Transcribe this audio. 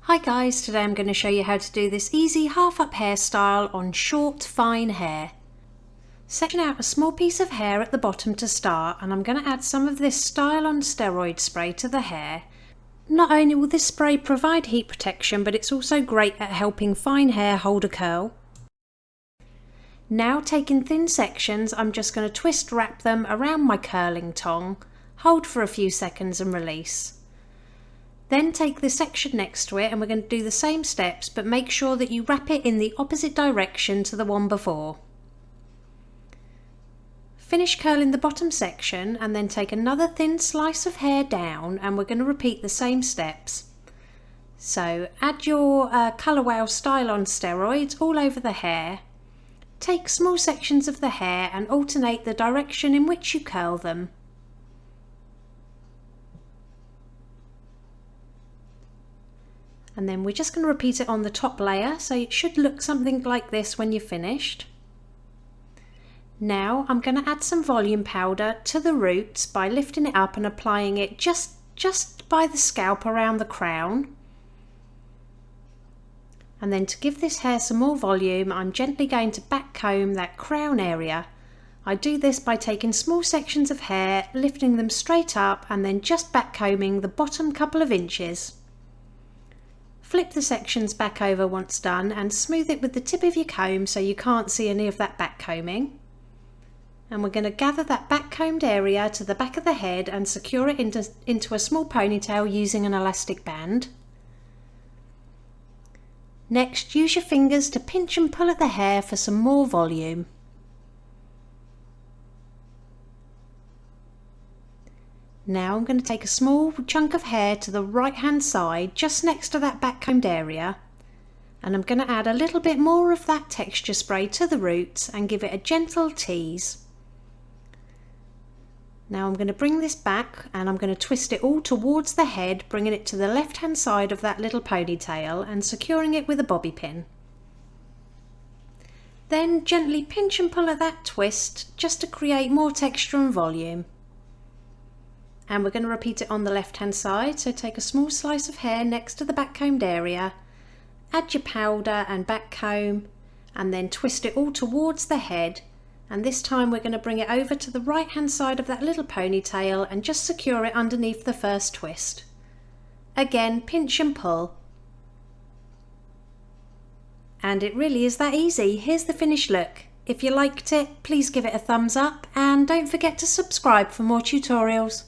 Hi guys, today I'm going to show you how to do this easy half-up hairstyle on short, fine hair. Section out a small piece of hair at the bottom to start, and I'm going to add some of this style on steroid spray to the hair. Not only will this spray provide heat protection, but it's also great at helping fine hair hold a curl. Now, taking thin sections, I'm just going to twist wrap them around my curling tong, hold for a few seconds and release. Then take the section next to it and we're going to do the same steps, but make sure that you wrap it in the opposite direction to the one before. Finish curling the bottom section and then take another thin slice of hair down, and we're going to repeat the same steps. So add your Colour Wow style on steroids all over the hair. Take small sections of the hair and alternate the direction in which you curl them. And then we're just going to repeat it on the top layer, so it should look something like this when you're finished. Now I'm going to add some volume powder to the roots by lifting it up and applying it just by the scalp around the crown. And then to give this hair some more volume, I'm gently going to back comb that crown area. I do this by taking small sections of hair, lifting them straight up and then just back combing the bottom couple of inches. Flip the sections back over once done and smooth it with the tip of your comb so you can't see any of that back combing. And we're going to gather that back combed area to the back of the head and secure it into a small ponytail using an elastic band. Next, use your fingers to pinch and pull at the hair for some more volume. Now I'm going to take a small chunk of hair to the right hand side just next to that back combed area, and I'm going to add a little bit more of that texture spray to the roots and give it a gentle tease. Now I'm going to bring this back and I'm going to twist it all towards the head, bringing it to the left hand side of that little ponytail and securing it with a bobby pin. Then gently pinch and pull at that twist just to create more texture and volume. And we're going to repeat it on the left hand side, so take a small slice of hair next to the back combed area, add your powder and back comb, and then twist it all towards the head, and this time we're going to bring it over to the right hand side of that little ponytail and just secure it underneath the first twist. Again, pinch and pull. And it really is that easy. Here's the finished look. If you liked it, please give it a thumbs up and don't forget to subscribe for more tutorials.